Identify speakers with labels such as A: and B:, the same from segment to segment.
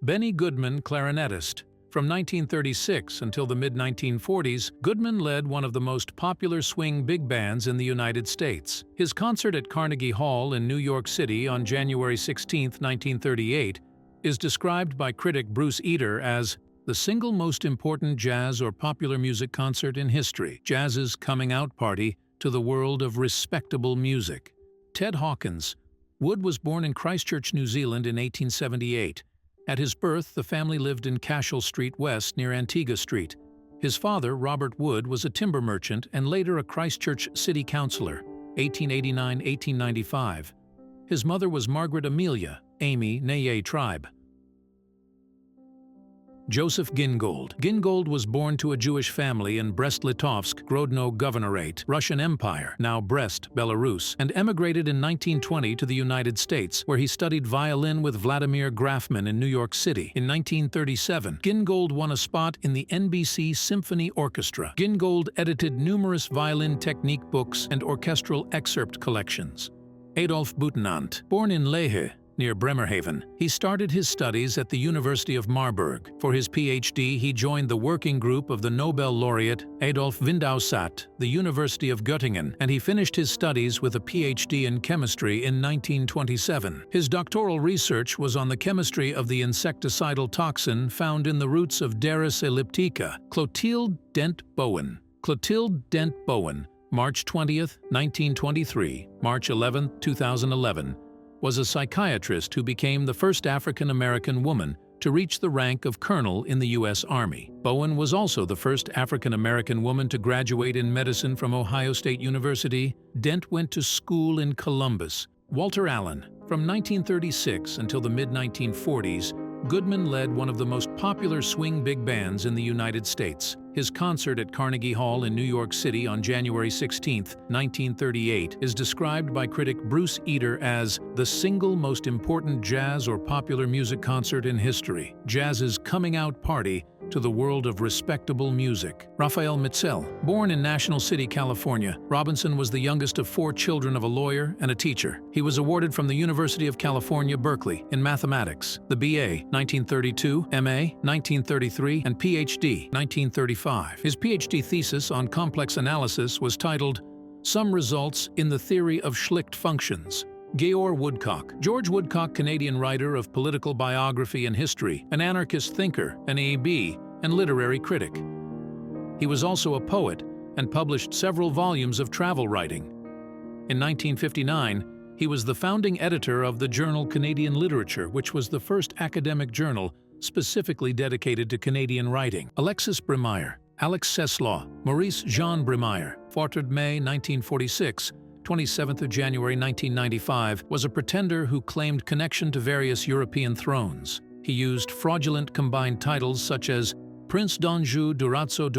A: Benny Goodman, clarinetist. From 1936 until the mid-1940s, Goodman led one of the most popular swing big bands in the United States. His concert at Carnegie Hall in New York City on January 16, 1938, is described by critic Bruce Eder as the single most important jazz or popular music concert in history, jazz's coming-out party to the world of respectable music. Ted Hawkins. Wood was born in Christchurch, New Zealand in 1878. At his birth, the family lived in Cashel Street West near Antigua Street. His father, Robert Wood, was a timber merchant and later a Christchurch city councillor, 1889–1895. His mother was Margaret Amelia, Amy, Neye tribe. Joseph Gingold. Gingold was born to a Jewish family in Brest-Litovsk, Grodno Governorate, Russian Empire, now Brest, Belarus, and emigrated in 1920 to the United States, where he studied violin with Vladimir Grafman in New York City. In 1937, Gingold won a spot in the NBC Symphony Orchestra. Gingold edited numerous violin technique books and orchestral excerpt collections. Adolf Butenandt. Born in Lehe, near Bremerhaven, he started his studies at the University of Marburg. For his PhD, he joined the working group of the Nobel laureate Adolf Windausat, the University of Göttingen, and he finished his studies with a PhD in chemistry in 1927. His doctoral research was on the chemistry of the insecticidal toxin found in the roots of Derris elliptica. Clotilde Dent Bowen. Clotilde Dent Bowen, March 20, 1923, March 11, 2011, was a psychiatrist who became the first African-American woman to reach the rank of colonel in the U.S. Army. Bowen was also the first African-American woman to graduate in medicine from Ohio State University. Dent went to school in Columbus. Walter Allen. From 1936 until the mid-1940s, Goodman led one of the most popular swing big bands in the United States. His concert at Carnegie Hall in New York City on January 16, 1938, is described by critic Bruce Eder as the single most important jazz or popular music concert in history, jazz's coming-out party to the world of respectable music. Raphael Mitzel. Born in National City, California, Robinson was the youngest of 4 children of a lawyer and a teacher. He was awarded from the University of California, Berkeley, in mathematics, the BA, 1932, MA, 1933, and PhD, 1935. His PhD thesis on complex analysis was titled Some Results in the Theory of Schlicht Functions. George Woodcock. George Woodcock, Canadian writer of political biography and history, an anarchist thinker, an A.B., and literary critic. He was also a poet and published several volumes of travel writing. In 1959, he was the founding editor of the journal Canadian Literature, which was the first academic journal specifically dedicated to Canadian writing. Alexis Bremeyer. Alex Seslaw. Maurice Jean Bremeyer, 4 May 1946, 27th of January 1995, was a pretender who claimed connection to various European thrones. He used fraudulent combined titles such as Prince d'Anjou, Durazzo,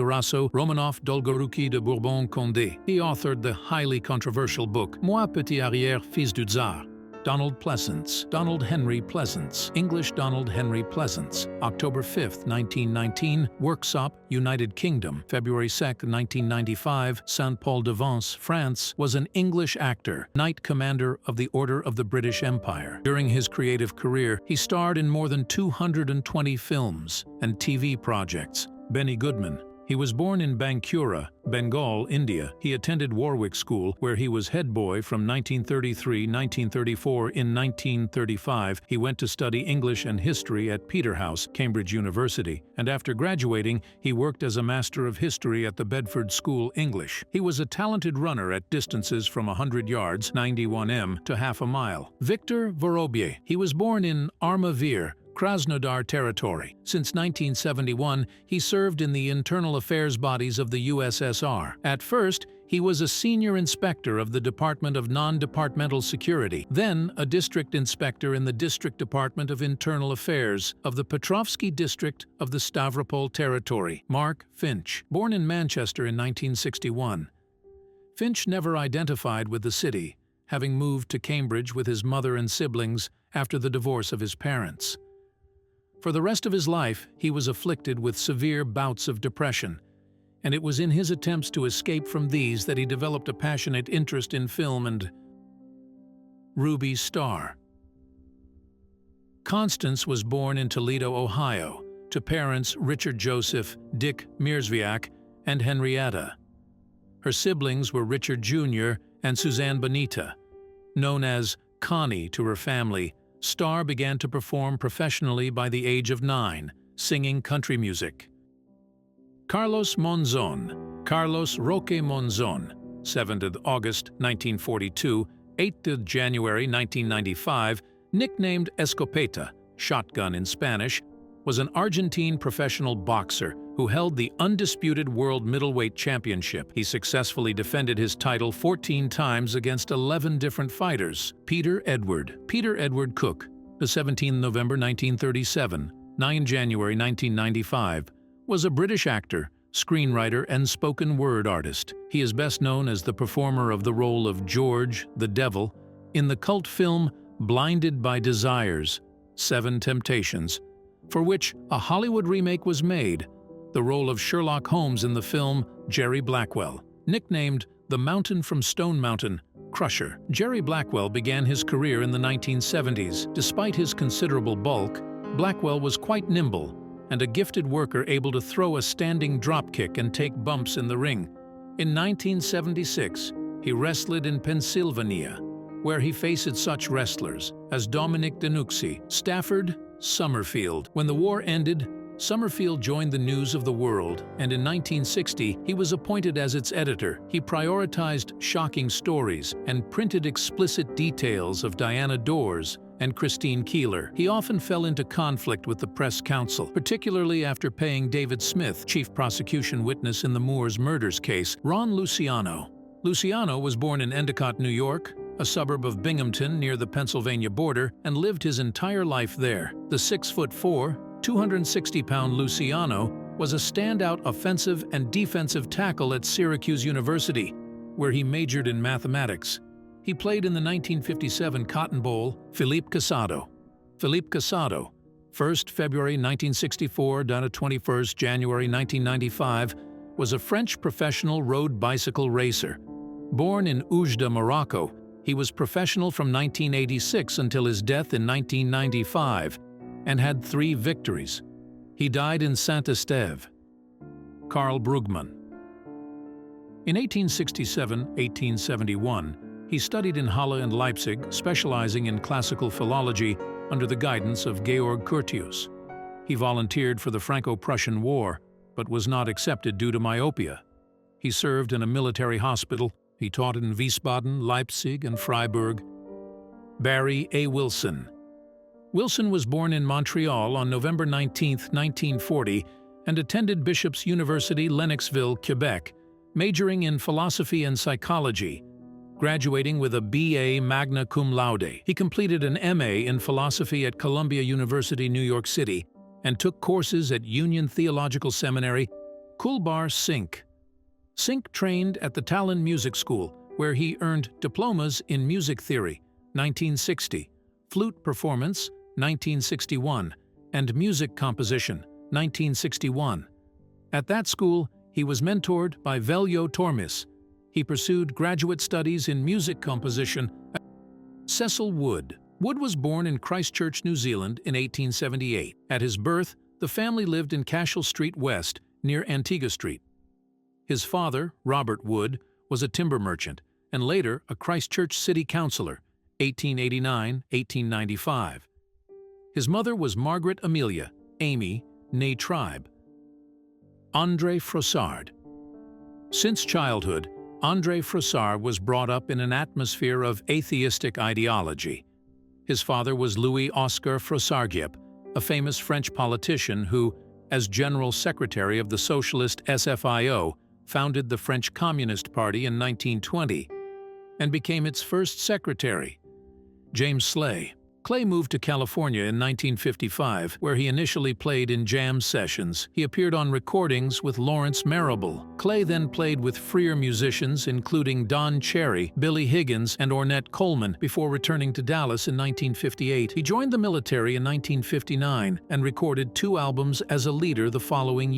A: Romanov, Dolgoruki de Bourbon-Condé. He authored the highly controversial book Moi petit arrière fils du Tsar. Donald Pleasance. Donald Henry Pleasance. English Donald Henry Pleasance. October 5, 1919, Worksop, United Kingdom. February 2, 1995, Saint-Paul-de-Vence, France, was an English actor, Knight Commander of the Order of the British Empire. During his creative career, he starred in more than 220 films and TV projects. Benny Goodman. He was born in Bankura, Bengal, India. He attended Warwick School, where he was head boy from 1933–1934. In 1935, he went to study English and history at Peterhouse, Cambridge University, and after graduating, he worked as a Master of History at the Bedford School English. He was a talented runner at distances from 100 yards, 91 m, to half a mile. Victor Vorobier. He was born in Armavir, Krasnodar Territory. Since 1971, he served in the internal affairs bodies of the USSR. At first, he was a senior inspector of the Department of Non-Departmental Security, then a district inspector in the District Department of Internal Affairs of the Petrovsky District of the Stavropol Territory. Mark Finch. Born in Manchester in 1961. Finch never identified with the city, having moved to Cambridge with his mother and siblings after the divorce of his parents. For the rest of his life, he was afflicted with severe bouts of depression, and it was in his attempts to escape from these that he developed a passionate interest in film and Ruby Starr. Constance was born in Toledo, Ohio, to parents Richard Joseph Dick Mierzwiak and Henrietta. Her siblings were Richard Jr. and Suzanne Bonita. Known as Connie to her family, Starr began to perform professionally by the age of 9, singing country music. Carlos Roque Monzon, 7th August 1942, 8th January 1995, nicknamed Escopeta, shotgun in Spanish, was an Argentine professional boxer who held the undisputed world middleweight championship. He successfully defended his title 14 times against 11 different fighters. Peter Edward Cook, the 17th November 1937, 9 January 1995, was a British actor, screenwriter, and spoken word artist. He is best known as the performer of the role of George, the Devil, in the cult film Blinded by Desires, 7 Temptations, for which a Hollywood remake was made. The role of Sherlock Holmes in the film Jerry Blackwell, nicknamed the Mountain from Stone Mountain, Crusher. Jerry Blackwell began his career in the 1970s. Despite his considerable bulk, Blackwell was quite nimble and a gifted worker able to throw a standing dropkick and take bumps in the ring. In 1976, he wrestled in Pennsylvania, where he faced such wrestlers as Dominic Danucci, Stafford, Summerfield. When the war ended, Summerfield joined the News of the World, and in 1960 he was appointed as its editor. He prioritized shocking stories and printed explicit details of Diana Dors and Christine Keeler. He often fell into conflict with the press council, particularly after paying David Smith, chief prosecution witness in the Moores murders case. Ron Luciano. Luciano was born in Endicott, New York, a suburb of Binghamton near the Pennsylvania border, and lived his entire life there. The 6'4", 260-pound Luciano was a standout offensive and defensive tackle at Syracuse University, where he majored in mathematics. He played in the 1957 Cotton Bowl. Philippe Casado, 1st February 1964 to 21st January 1995, was a French professional road bicycle racer. Born in Oujda, Morocco, he was professional from 1986 until his death in 1995, and had 3 victories. He died in Saint-Estève. Karl Brugmann. In 1867-1871, he studied in Halle and Leipzig, specializing in classical philology under the guidance of Georg Curtius. He volunteered for the Franco-Prussian War, but was not accepted due to myopia. He served in a military hospital. He taught in Wiesbaden, Leipzig, and Freiburg. Barry A. Wilson. Wilson was born in Montreal on November 19, 1940, and attended Bishop's University, Lennoxville, Quebec, majoring in philosophy and psychology, graduating with a B.A. magna cum laude. He completed an M.A. in philosophy at Columbia University, New York City, and took courses at Union Theological Seminary. Kulbar Singh. Singh trained at the Tallinn Music School, where he earned diplomas in music theory, 1960, flute performance, 1961, and music composition, 1961. At that school, he was mentored by Veljo Tormis. He pursued graduate studies in music composition. Cecil Wood. Wood was born in Christchurch, New Zealand in 1878. At his birth, the family lived in Cashel Street West, near Antigua Street. His father, Robert Wood, was a timber merchant and later a Christchurch city councillor, 1889-1895. His mother was Margaret Amelia, Amy, née Tribe. André Frossard. Since childhood, André Frossard was brought up in an atmosphere of atheistic ideology. His father was Louis-Oscar Frossard, a famous French politician who, as General Secretary of the Socialist SFIO, founded the French Communist Party in 1920 and became its first secretary. James Slay. Clay moved to California in 1955, where he initially played in jam sessions. He appeared on recordings with Lawrence Marable. Clay then played with freer musicians including Don Cherry, Billy Higgins, and Ornette Coleman before returning to Dallas in 1958. He joined the military in 1959 and recorded 2 albums as a leader the following year.